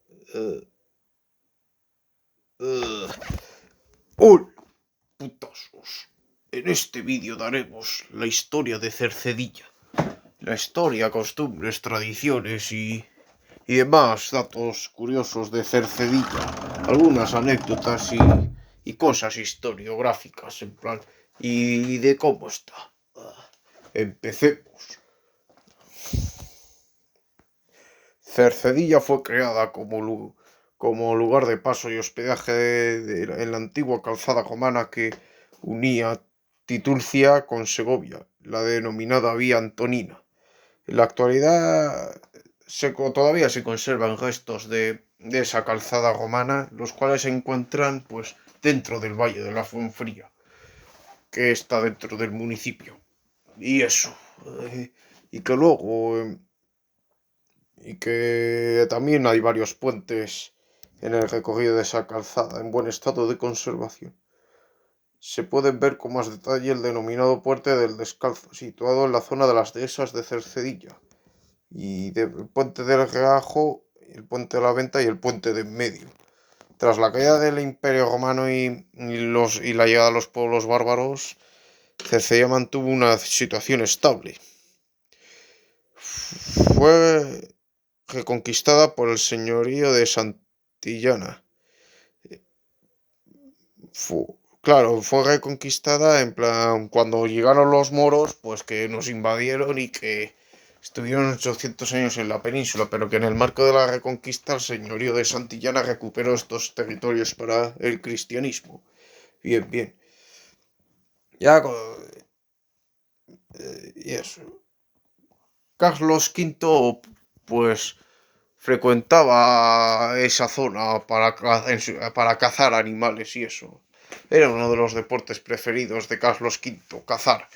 Eh, eh. ¡Hola, putazos! En este vídeo daremos la historia de Cercedilla. La historia, costumbres, tradiciones y demás datos curiosos de Cercedilla. Algunas anécdotas y cosas historiográficas, en plan. Y de cómo está. Empecemos. Cercedilla fue creada como lugar de paso y hospedaje en la antigua calzada romana que unía Titulcia con Segovia, la denominada Vía Antonina. En la actualidad todavía se conservan restos de esa calzada romana, los cuales se encuentran pues dentro del Valle de la Fuenfría, que está dentro del municipio. Y eso. Y que luego y que también hay varios puentes en el recorrido de esa calzada en buen estado de conservación. Se puede ver con más detalle el denominado Puente del Descalzo, situado en la zona de las dehesas de Cercedilla, y el Puente del Reajo, el Puente de la Venta y el Puente de en medio. Tras la caída del Imperio Romano y la llegada de los pueblos bárbaros, Cercedilla mantuvo una situación estable. Fue reconquistada por el señorío de Santillana. Claro, fue reconquistada en plan cuando llegaron los moros, pues que nos invadieron y que estuvieron 800 años en la península, pero que en el marco de la reconquista el señorío de Santillana recuperó estos territorios para el cristianismo. Bien, bien. Ya, y eso. Carlos V, pues frecuentaba esa zona para cazar animales y eso. Era uno de los deportes preferidos de Carlos V, cazar.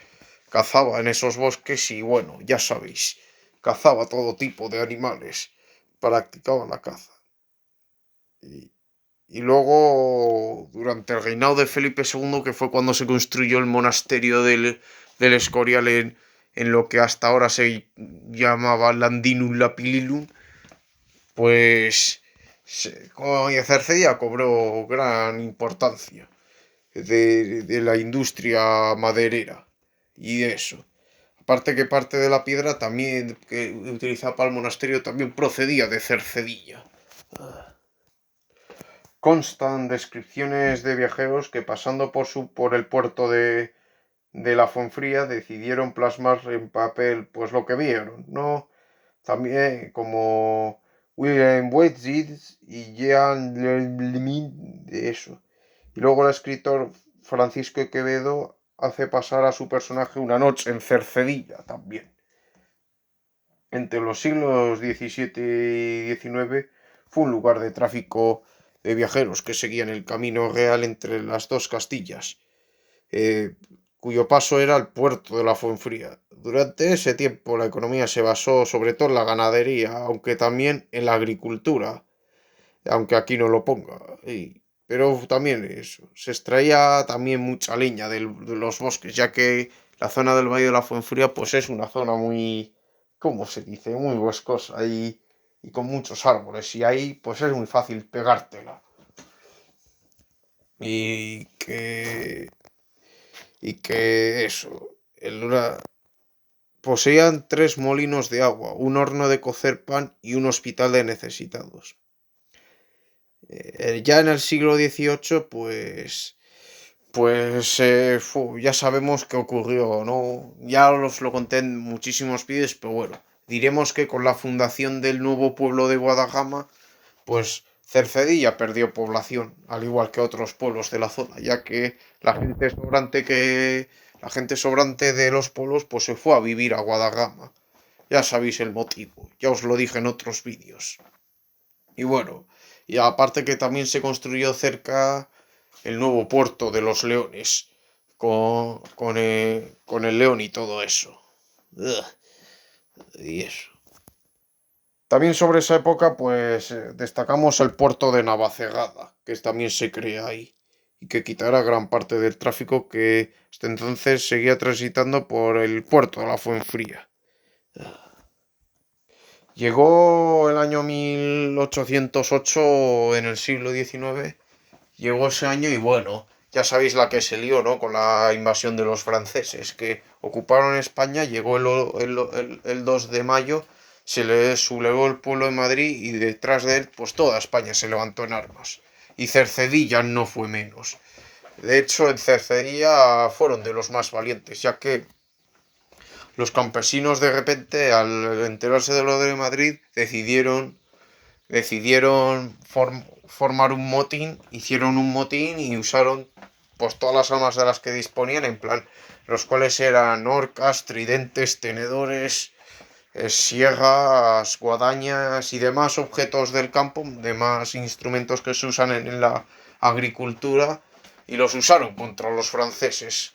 Cazaba en esos bosques y bueno, ya sabéis, cazaba todo tipo de animales. Practicaba la caza. Y, y luego, durante el reinado de Felipe II, que fue cuando se construyó el monasterio del Escorial en lo que hasta ahora se llamaba Landinum Lapililum, pues Cercedilla cobró gran importancia de la industria maderera y de eso. Aparte que parte de la piedra también que utilizaba para el monasterio también procedía de Cercedilla. Constan descripciones de viajeros que pasando por el puerto de la Fuenfría decidieron plasmar en papel pues lo que vieron, ¿no? También como William Wordsworth y Jean Lemmin de eso. Y luego el escritor Francisco Quevedo hace pasar a su personaje una noche en Cercedilla también. Entre los siglos XVII y XIX fue un lugar de tráfico de viajeros que seguían el camino real entre las dos Castillas, cuyo paso era el puerto de la Fuenfría. Durante ese tiempo la economía se basó sobre todo en la ganadería, aunque también en la agricultura, aunque aquí no lo ponga. Pero también eso, se extraía también mucha leña de los bosques, ya que la zona del Valle de la Fuenfría pues es una zona muy, ¿cómo se dice? Muy boscosa y con muchos árboles, y ahí pues es muy fácil pegártela. Y que eso, poseían 3 molinos de agua, un horno de cocer pan y un hospital de necesitados. Ya en el siglo XVIII, ya sabemos qué ocurrió, ¿no? Ya os lo conté en muchísimos vídeos, pero bueno, diremos que con la fundación del nuevo pueblo de Guadagama, pues Cercedilla perdió población, al igual que otros pueblos de la zona, ya que la gente sobrante de los pueblos pues se fue a vivir a Guadagama. Ya sabéis el motivo, ya os lo dije en otros vídeos. Y bueno, y aparte que también se construyó cerca el nuevo puerto de los Leones, con el león y todo eso. Ugh, y eso. También sobre esa época, pues destacamos el puerto de Navacegada, que también se crea ahí, y que quitará gran parte del tráfico que hasta entonces seguía transitando por el puerto de la Fuenfría. Llegó el año 1808 en el siglo XIX, llegó ese año y bueno, ya sabéis la que se lió, ¿no? Con la invasión de los franceses, que ocuparon España, llegó el 2 de mayo, se le sublevó el pueblo de Madrid y detrás de él, pues toda España se levantó en armas. Y Cercedilla no fue menos. De hecho, en Cercedilla fueron de los más valientes, ya que los campesinos de repente, al enterarse de lo de Madrid, decidieron formar un motín, hicieron un motín y usaron pues todas las armas de las que disponían, en plan, los cuales eran horcas, tridentes, tenedores, sierras, guadañas y demás objetos del campo, demás instrumentos que se usan en la agricultura, y los usaron contra los franceses.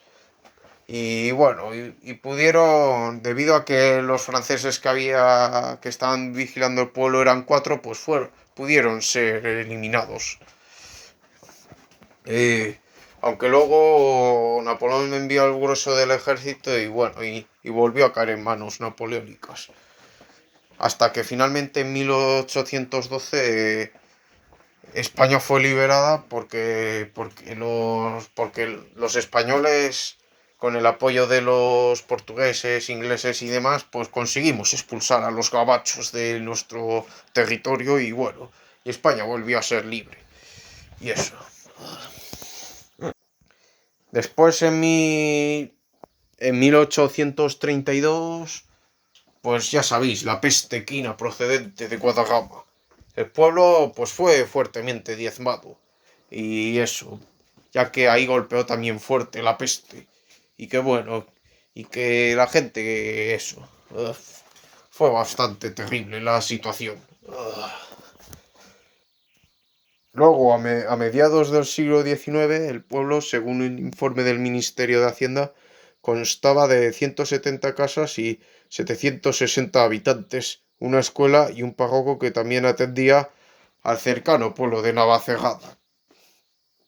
Y bueno, y pudieron, debido a que los franceses que estaban vigilando el pueblo eran cuatro, pues pudieron ser eliminados. Eh, Aunque luego Napoleón envió al grueso del ejército y bueno, y volvió a caer en manos napoleónicas. Hasta que finalmente en 1812 España fue liberada porque los españoles, con el apoyo de los portugueses, ingleses y demás, pues conseguimos expulsar a los gabachos de nuestro territorio y bueno, y España volvió a ser libre. Y eso. Después en 1832, pues ya sabéis, la peste quina procedente de Guadalajara. El pueblo pues fue fuertemente diezmado. Y eso, ya que ahí golpeó también fuerte la peste. Y que bueno, y que la gente, eso, fue bastante terrible la situación. Luego, a mediados del siglo XIX, el pueblo, según un informe del Ministerio de Hacienda, constaba de 170 casas y 760 habitantes, una escuela y un párroco que también atendía al cercano pueblo de Navacegada.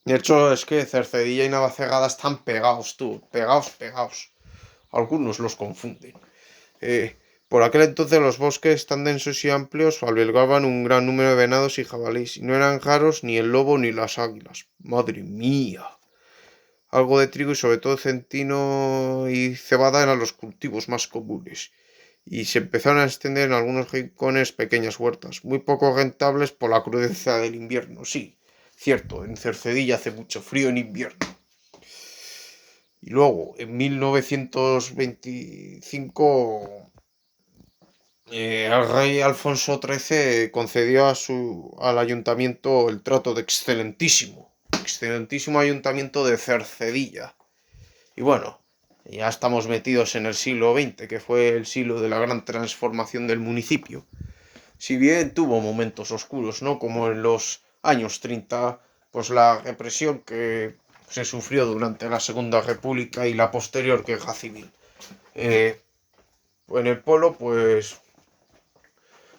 De hecho, es que Cercedilla y Navacegada están pegados, tú, pegados, pegados. Algunos los confunden. Por aquel entonces los bosques tan densos y amplios albergaban un gran número de venados y jabalíes, y no eran raros ni el lobo ni las águilas. ¡Madre mía! Algo de trigo y sobre todo centino y cebada eran los cultivos más comunes, y se empezaron a extender en algunos rincones pequeñas huertas, muy poco rentables por la crudeza del invierno. Sí, cierto, en Cercedilla hace mucho frío en invierno. Y luego, en 1925, el rey Alfonso XIII concedió al ayuntamiento el trato de excelentísimo ayuntamiento de Cercedilla. Y bueno, ya estamos metidos en el siglo XX, que fue el siglo de la gran transformación del municipio. Si bien tuvo momentos oscuros, ¿no? Como en los años 30, pues la represión que se sufrió durante la Segunda República y la posterior guerra civil. En el pueblo, pues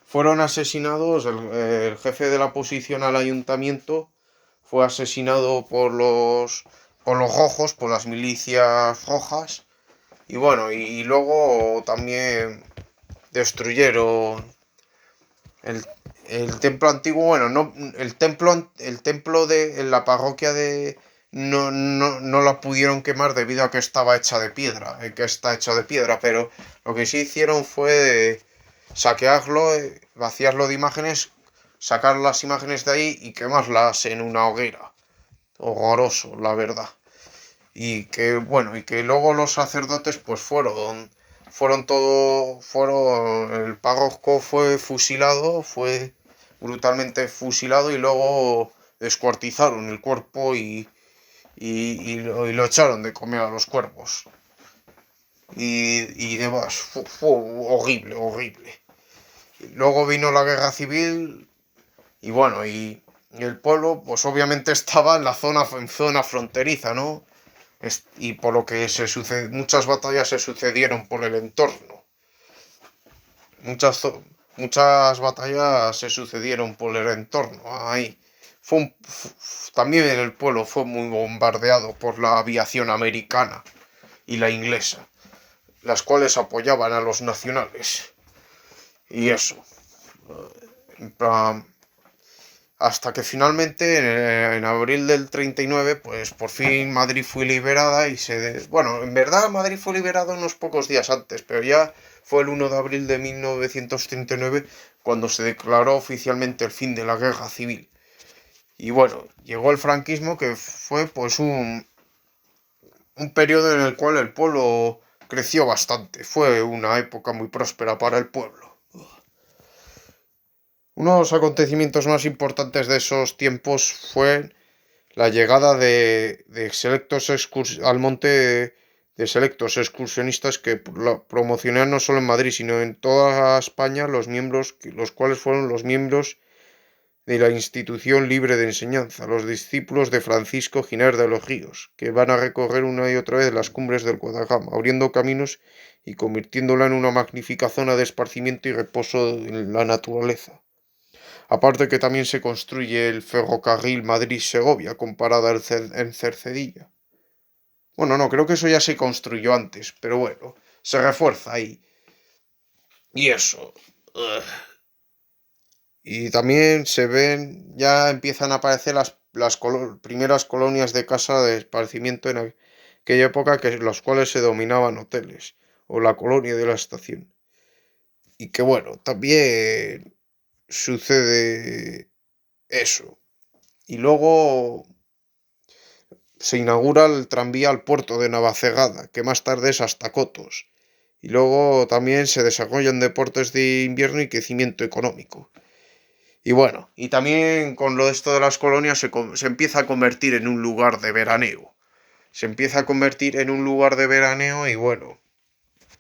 fueron asesinados, el jefe de la oposición al ayuntamiento fue asesinado por los rojos, por las milicias rojas. Y bueno, y luego también destruyeron el, el templo antiguo. Bueno, no, el templo de en la parroquia de no la pudieron quemar debido a que estaba hecha de piedra, que está hecha de piedra, pero lo que sí hicieron fue saquearlo, vaciarlo de imágenes, sacar las imágenes de ahí y quemarlas en una hoguera. Horroroso, la verdad. Y que luego los sacerdotes pues el párroco fue fusilado, fue brutalmente fusilado y luego descuartizaron el cuerpo y lo echaron de comer a los cuervos. Y demás, fue horrible, horrible. Luego vino la guerra civil y bueno, y el pueblo pues obviamente estaba en zona fronteriza, ¿no? Y por lo que muchas batallas se sucedieron por el entorno. Muchas, muchas batallas se sucedieron por el entorno. Ahí. También el pueblo fue muy bombardeado por la aviación americana y la inglesa, las cuales apoyaban a los nacionales. Y eso. En plan, hasta que finalmente en abril del 39, pues por fin Madrid fue liberada y bueno, en verdad Madrid fue liberada unos pocos días antes, pero ya fue el 1 de abril de 1939 cuando se declaró oficialmente el fin de la guerra civil. Y bueno, llegó el franquismo, que fue pues un periodo en el cual el pueblo creció bastante. Fue una época muy próspera para el pueblo. Uno de los acontecimientos más importantes de esos tiempos fue la llegada de selectos al monte de selectos excursionistas que promocionaron no solo en Madrid, sino en toda España los miembros, los cuales fueron los miembros de la Institución Libre de Enseñanza, los discípulos de Francisco Giner de los Ríos, que van a recorrer una y otra vez las cumbres del Guadalajara, abriendo caminos y convirtiéndola en una magnífica zona de esparcimiento y reposo en la naturaleza. Aparte que también se construye el ferrocarril Madrid-Segovia, con parada en Cercedilla. Bueno, no, creo que eso ya se construyó antes, pero bueno, se refuerza ahí. Y eso. Y también se ven, ya empiezan a aparecer las primeras colonias de casa de esparcimiento en aquella época, que los cuales se dominaban hoteles, o la colonia de la estación. Y que bueno, también sucede eso. Y luego se inaugura el tranvía al puerto de Navacegada, que más tarde es hasta Cotos. Y luego también se desarrollan deportes de invierno y crecimiento económico. Y bueno, y también con lo esto de las colonias se empieza a convertir en un lugar de veraneo. Se empieza a convertir en un lugar de veraneo y bueno,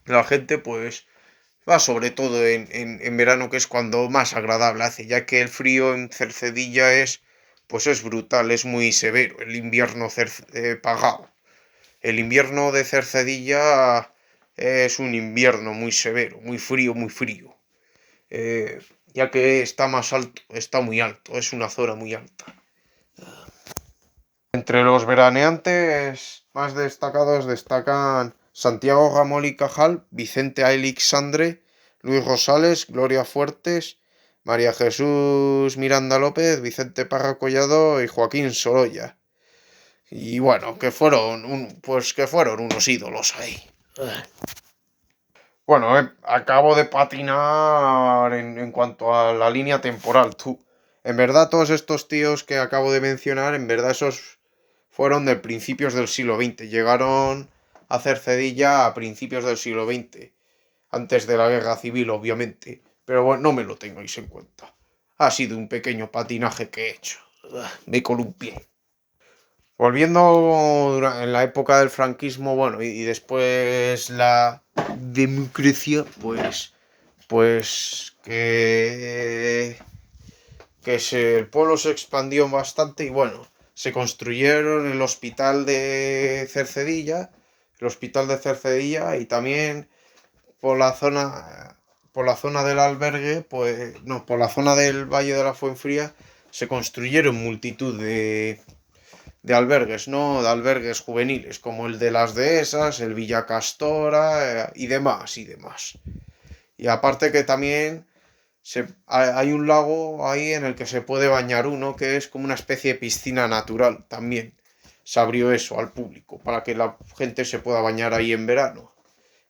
la gente pues va sobre todo en verano, que es cuando más agradable hace, ya que el frío en Cercedilla pues es brutal, es muy severo, el invierno pagado. El invierno de Cercedilla es un invierno muy severo, muy frío, muy frío. Ya que está más alto, está muy alto, es una zona muy alta. Entre los veraneantes más destacados destacan Santiago Gamol y Cajal, Vicente Aleixandre, Luis Rosales, Gloria Fuertes, María Jesús Miranda López, Vicente Parra Collado y Joaquín Sorolla. Y bueno, pues que fueron unos ídolos ahí. Bueno, acabo de patinar en cuanto a la línea temporal, tú. En verdad, todos estos tíos que acabo de mencionar, en verdad esos fueron de principios del siglo XX. Llegaron a Cercedilla a principios del siglo XX, antes de la guerra civil, obviamente. Pero bueno, no me lo tengáis en cuenta. Ha sido un pequeño patinaje que he hecho. Me columpié. Volviendo en la época del franquismo, bueno, y después la democracia, pues el pueblo se expandió bastante y bueno, se construyeron el hospital de Cercedilla y también por la zona del albergue, pues no, por la zona del Valle de la Fuenfría se construyeron multitud de albergues, ¿no? De albergues juveniles, como el de las Dehesas, el Villa Castora y demás, y demás. Y aparte que también hay un lago ahí en el que se puede bañar uno, que es como una especie de piscina natural también. Se abrió eso al público para que la gente se pueda bañar ahí en verano.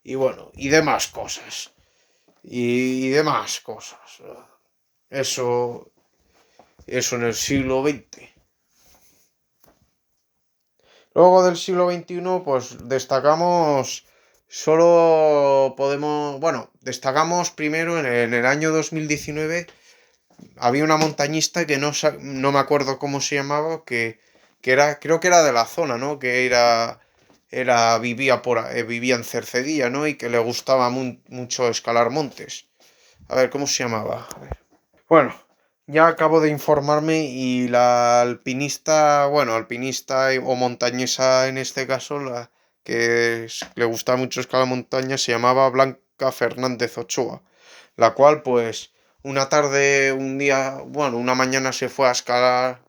Y bueno, y demás cosas. Y demás cosas. Eso, eso en el siglo XX. Luego del siglo XXI, pues destacamos primero en el año 2019, había una montañista que no me acuerdo cómo se llamaba, creo que era de la zona, ¿no? Vivía en Cercedilla, ¿no? Y que le gustaba mucho escalar montes. A ver, ¿cómo se llamaba? A ver. Bueno, ya acabo de informarme y la alpinista o montañesa en este caso, le gusta mucho escalar montaña, se llamaba Blanca Fernández Ochoa, la cual pues una mañana se fue a escalar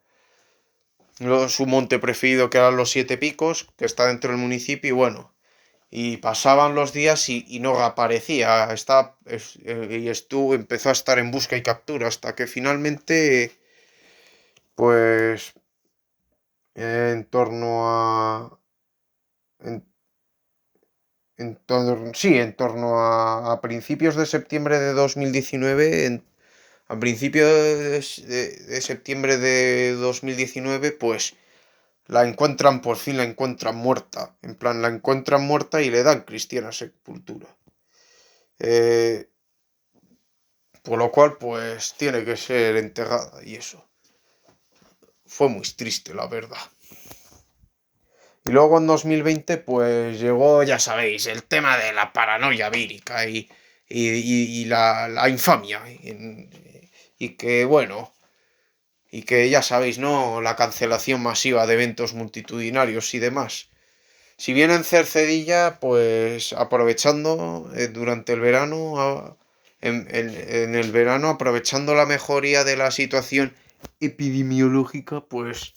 su monte preferido, que eran los Siete Picos, que está dentro del municipio, y bueno, Y pasaban los días y no reaparecía. Empezó a estar en busca y captura hasta que finalmente, pues, en torno a... En, en torno a principios de septiembre de 2019, a principios de septiembre de 2019, pues la encuentran, por fin la encuentran muerta. En plan, la encuentran muerta y le dan cristiana sepultura. Eh, por lo cual, pues tiene que ser enterrada y eso. Fue muy triste, la verdad. Y luego en 2020, pues llegó, ya sabéis, el tema de la paranoia vírica y la infamia. Y que, bueno, y que ya sabéis, ¿no? La cancelación masiva de eventos multitudinarios y demás. Si bien en Cercedilla, pues aprovechando durante el verano, en el verano, aprovechando la mejoría de la situación epidemiológica, pues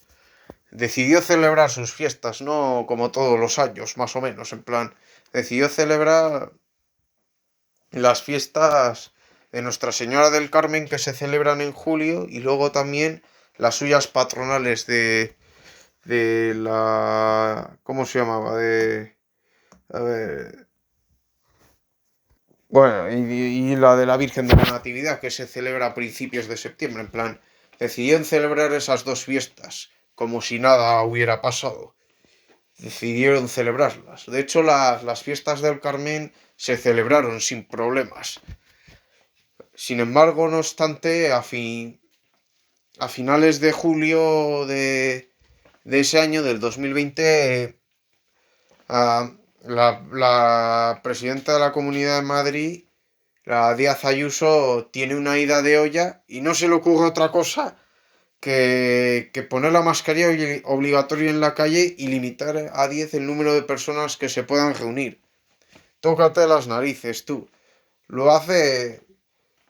decidió celebrar sus fiestas, no como todos los años, más o menos, en plan, decidió celebrar las fiestas de Nuestra Señora del Carmen que se celebran en julio y luego también las suyas patronales de la... ¿Cómo se llamaba? A ver... Bueno, y la de la Virgen de la Natividad que se celebra a principios de septiembre, en plan, decidieron celebrar esas dos fiestas como si nada hubiera pasado. Decidieron celebrarlas. De hecho, las fiestas del Carmen se celebraron sin problemas. Sin embargo, no obstante, a finales de julio de ese año, del 2020, la presidenta de la Comunidad de Madrid, la Díaz Ayuso, tiene una ida de olla y no se le ocurre otra cosa que poner la mascarilla obligatoria en la calle y limitar a 10 el número de personas que se puedan reunir. Tócate las narices, tú. Lo hace,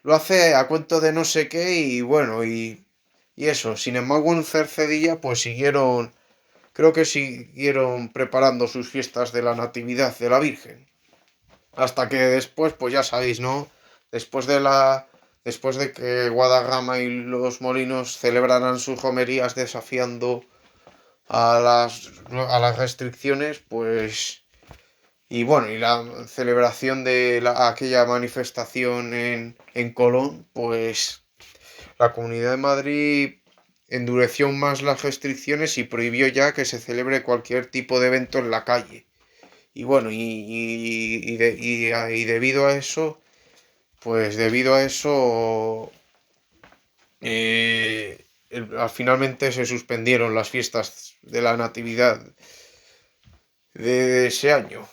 lo hace a cuento de no sé qué y bueno, y eso. Sin embargo, en Cercedilla, pues creo que siguieron preparando sus fiestas de la Natividad de la Virgen. Hasta que después, pues ya sabéis, ¿no? Después de que Guadarrama y los Molinos celebraran sus romerías desafiando a las restricciones, pues y bueno, y la celebración de aquella manifestación en Colón, pues la Comunidad de Madrid endureció más las restricciones y prohibió ya que se celebre cualquier tipo de evento en la calle. Y bueno, y debido a eso, pues debido a eso, finalmente se suspendieron las fiestas de la Natividad de ese año.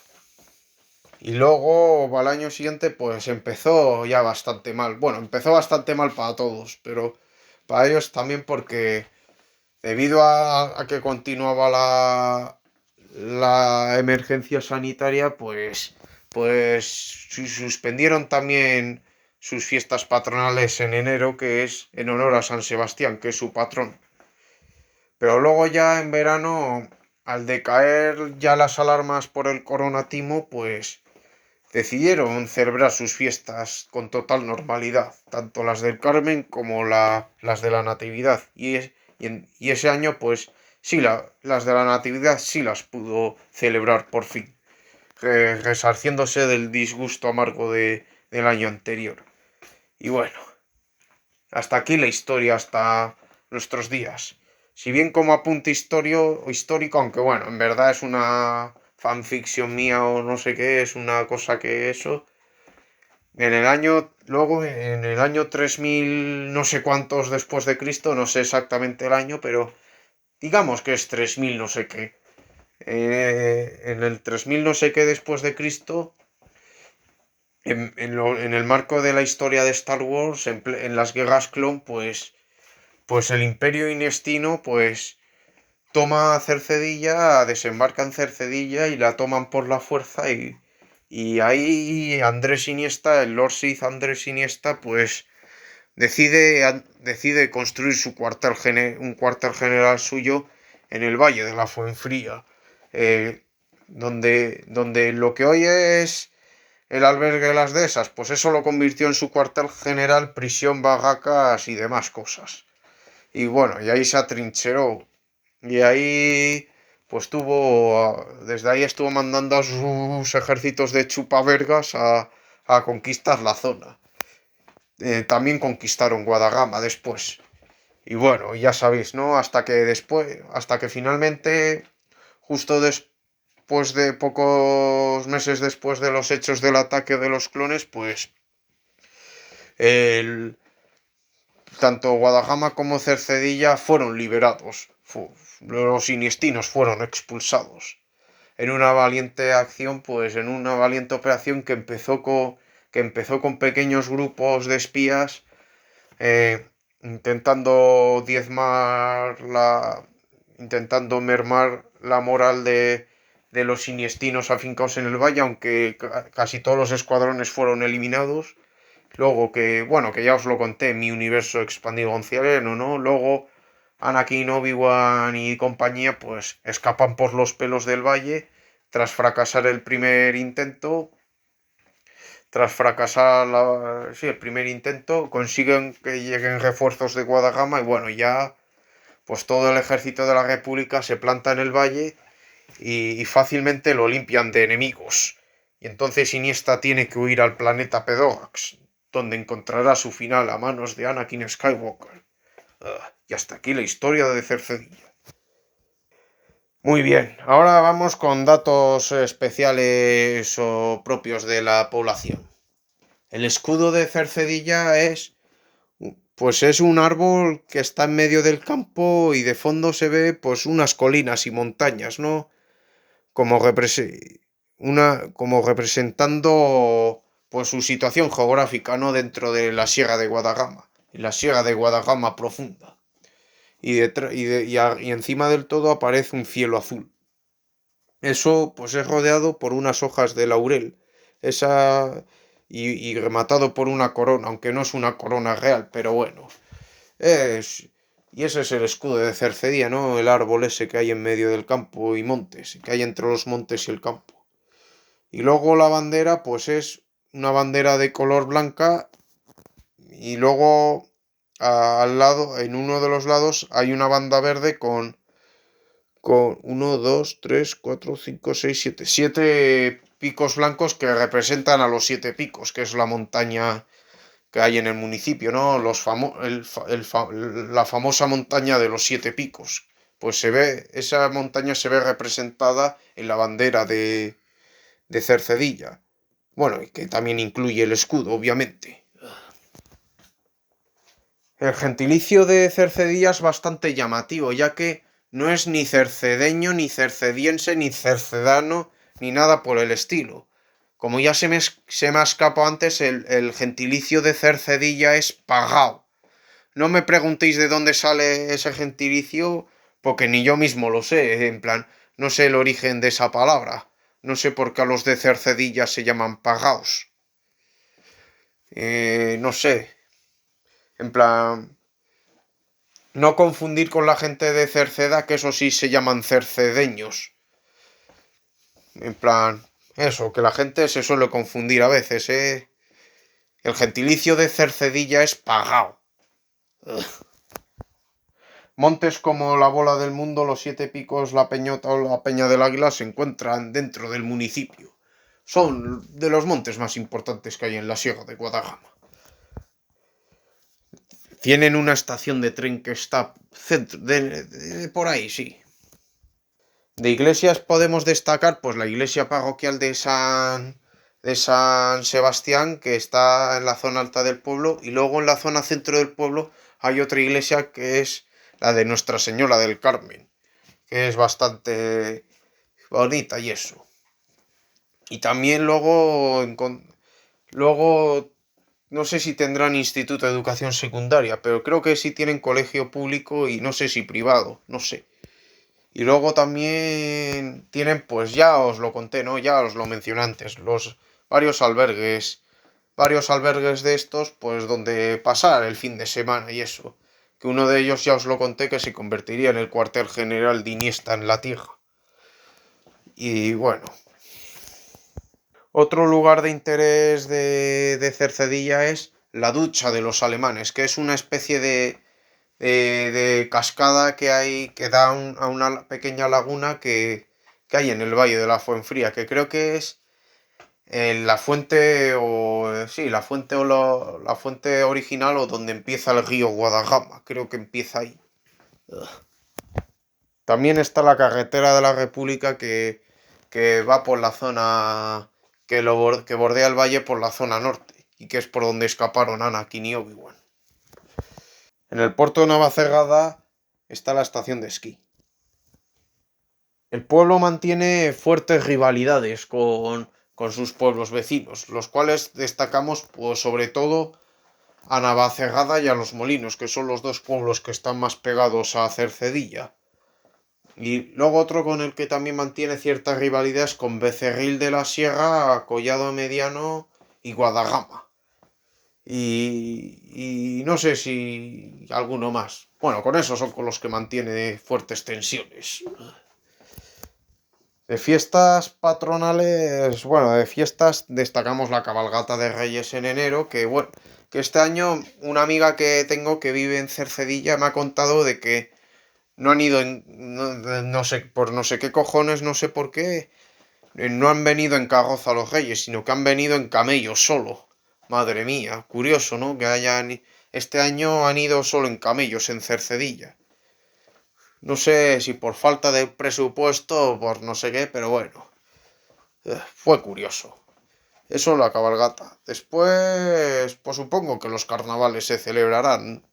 Y luego al año siguiente pues empezó ya bastante mal. Bueno, empezó bastante mal para todos, pero para ellos también porque debido a que continuaba la emergencia sanitaria, pues suspendieron también sus fiestas patronales en enero, que es en honor a San Sebastián, que es su patrón. Pero luego ya en verano, al decaer ya las alarmas por el coronatimo, pues decidieron celebrar sus fiestas con total normalidad, tanto las del Carmen como las de la Natividad. Y ese año, pues sí, las de la Natividad sí las pudo celebrar por fin, resarciéndose del disgusto amargo del año anterior. Y bueno, hasta aquí la historia, hasta nuestros días. Si bien como apunte histórico, aunque bueno, en verdad es una fanfiction mía o no sé qué, es una cosa que eso. Luego en el año 3000 no sé cuántos después de Cristo, no sé exactamente el año, pero digamos que es 3000 no sé qué. En el 3000 no sé qué después de Cristo, en el marco de la historia de Star Wars, en las guerras clon, pues el Imperio Inestino, pues toma Cercedilla, desembarca en Cercedilla y la toman por la fuerza y ahí Andrés Iniesta, el Lord Sith Andrés Iniesta, pues decide construir un cuartel general suyo en el Valle de la Fuenfría. Eh, donde lo que hoy es el albergue de las dehesas, pues eso lo convirtió en su cuartel general, prisión, barracas y demás cosas. Y bueno, y ahí se atrincheró. Y ahí, pues desde ahí estuvo mandando a sus ejércitos de chupavergas a conquistar la zona. También conquistaron Guadagama después. Y bueno, ya sabéis, ¿no? Hasta que finalmente, justo después de pocos meses después de los hechos del ataque de los clones, pues el, tanto Guadagama como Cercedilla fueron liberados. Los iniestinos fueron expulsados. En una valiente acción, pues en una valiente operación que empezó con pequeños grupos de espías intentando intentando mermar la moral de los iniestinos afincados en el valle, aunque casi todos los escuadrones fueron eliminados. Luego bueno, que ya os lo conté, mi universo expandido goncialeno, ¿no? Luego Anakin, Obi-Wan y compañía, pues escapan por los pelos del valle tras fracasar el primer intento. Tras fracasar el primer intento, consiguen que lleguen refuerzos de Guadagama y bueno, ya pues todo el ejército de la República se planta en el valle y fácilmente lo limpian de enemigos. Y entonces Iniesta tiene que huir al planeta Pedoax, donde encontrará su final a manos de Anakin Skywalker. Y hasta aquí la historia de Cercedilla. Muy bien, ahora vamos con datos especiales o propios de la población. El escudo de Cercedilla pues es un árbol que está en medio del campo y de fondo se ve pues unas colinas y montañas, ¿no? Como, como representando pues su situación geográfica, ¿no? Dentro de la Sierra de Guadagama, en la Sierra de Guadagama profunda. Y encima del todo aparece un cielo azul. Eso pues es rodeado por unas hojas de laurel. Esa y rematado por una corona, aunque no es una corona real, pero bueno. Y ese es el escudo de Cercedilla, ¿no? El árbol ese que hay en medio del campo y montes, que hay entre los montes y el campo. Y luego la bandera, pues es una bandera de color blanca y luego al lado, en uno de los lados, hay una banda verde con 1, 2, 3, 4, 5, 6, 7. 7 picos blancos que representan a los 7 picos, que es la montaña que hay en el municipio, ¿no? La famosa montaña de los 7 picos. Pues esa montaña se ve representada en la bandera de Cercedilla. Bueno, y que también incluye el escudo, obviamente. El gentilicio de Cercedilla es bastante llamativo, ya que no es ni cercedeño, ni cercediense, ni cercedano, ni nada por el estilo. Como ya se me ha escapado antes, el gentilicio de Cercedilla es pagao. No me preguntéis de dónde sale ese gentilicio, porque ni yo mismo lo sé, en plan, no sé el origen de esa palabra. No sé por qué a los de Cercedilla se llaman pagaos. No sé, en plan, no confundir con la gente de Cerceda, que eso sí se llaman cercedeños. En plan, eso, que la gente se suele confundir a veces, ¿eh? El gentilicio de Cercedilla es pagao. Montes como la Bola del Mundo, los Siete Picos, la Peñota o la Peña del Águila se encuentran dentro del municipio. Son de los montes más importantes que hay en la Sierra de Guadagama. Tienen una estación de tren que está por ahí, sí. De iglesias podemos destacar pues la iglesia parroquial de San Sebastián, que está en la zona alta del pueblo, y luego en la zona centro del pueblo hay otra iglesia que es la de Nuestra Señora del Carmen, que es bastante bonita y eso. Y también luego no sé si tendrán instituto de educación secundaria, pero creo que sí tienen colegio público y no sé si privado, no sé. Y luego también tienen, pues ya os lo conté, ¿no? Ya os lo mencioné antes, los varios albergues de estos, pues donde pasar el fin de semana y eso. Que uno de ellos ya os lo conté que se convertiría en el cuartel general de Iniesta en la Tierra. Y bueno, otro lugar de interés de Cercedilla es la Ducha de los Alemanes, que es una especie de cascada que hay que da a una pequeña laguna que hay en el Valle de la Fuenfría, que creo que es la fuente o sí, la fuente o la fuente original o donde empieza el río Guadalajara, creo que empieza ahí. También está la carretera de la República que va por la zona que bordea el valle por la zona norte y que es por donde escaparon Anakin y Obi-Wan. En el puerto de Navacerrada está la estación de esquí. El pueblo mantiene fuertes rivalidades con sus pueblos vecinos, los cuales destacamos pues, sobre todo a Navacerrada y a Los Molinos, que son los dos pueblos que están más pegados a Cercedilla. Y luego otro con el que también mantiene ciertas rivalidades con Becerril de la Sierra, Collado Mediano y Guadarrama. Y no sé si alguno más. Bueno, con esos son con los que mantiene fuertes tensiones. De fiestas patronales, bueno, de fiestas destacamos la cabalgata de Reyes en enero, que bueno, que este año una amiga que tengo que vive en Cercedilla me ha contado de que no han ido en, no sé, por no sé qué cojones, no sé por qué, no han venido en carroza los Reyes, sino que han venido en camello solo. Madre mía, curioso, ¿no? Que hayan, este año han ido solo en camellos en Cercedilla. No sé si por falta de presupuesto o por no sé qué, pero bueno, fue curioso. Eso la cabalgata. Después, pues supongo que los carnavales se celebrarán.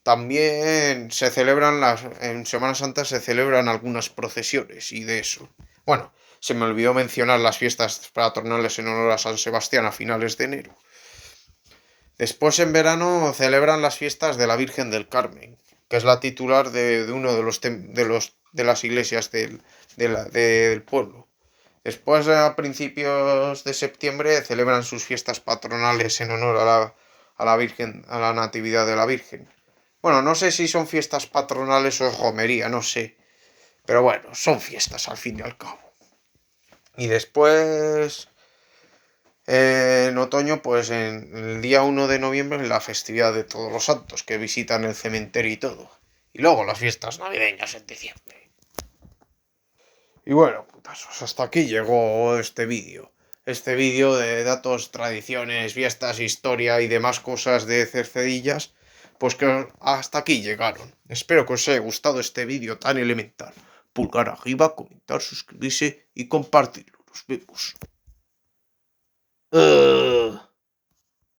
También se celebran en Semana Santa se celebran algunas procesiones y de eso. Bueno, se me olvidó mencionar las fiestas patronales en honor a San Sebastián a finales de enero. Después en verano celebran las fiestas de la Virgen del Carmen, que es la titular de uno de las iglesias del pueblo. Después, a principios de septiembre, celebran sus fiestas patronales en honor a la Virgen, a la Natividad de la Virgen. Bueno, no sé si son fiestas patronales o romería, no sé. Pero bueno, son fiestas al fin y al cabo. Y después, en otoño, pues en el día 1 de noviembre, en la festividad de Todos los Santos, que visitan el cementerio y todo. Y luego las fiestas navideñas en diciembre. Y bueno, putazos, hasta aquí llegó este vídeo. Este vídeo de datos, tradiciones, fiestas, historia y demás cosas de Cercedillas, pues que hasta aquí llegaron. Espero que os haya gustado este vídeo tan elemental. Pulgar arriba, comentar, suscribirse y compartirlo. Nos vemos.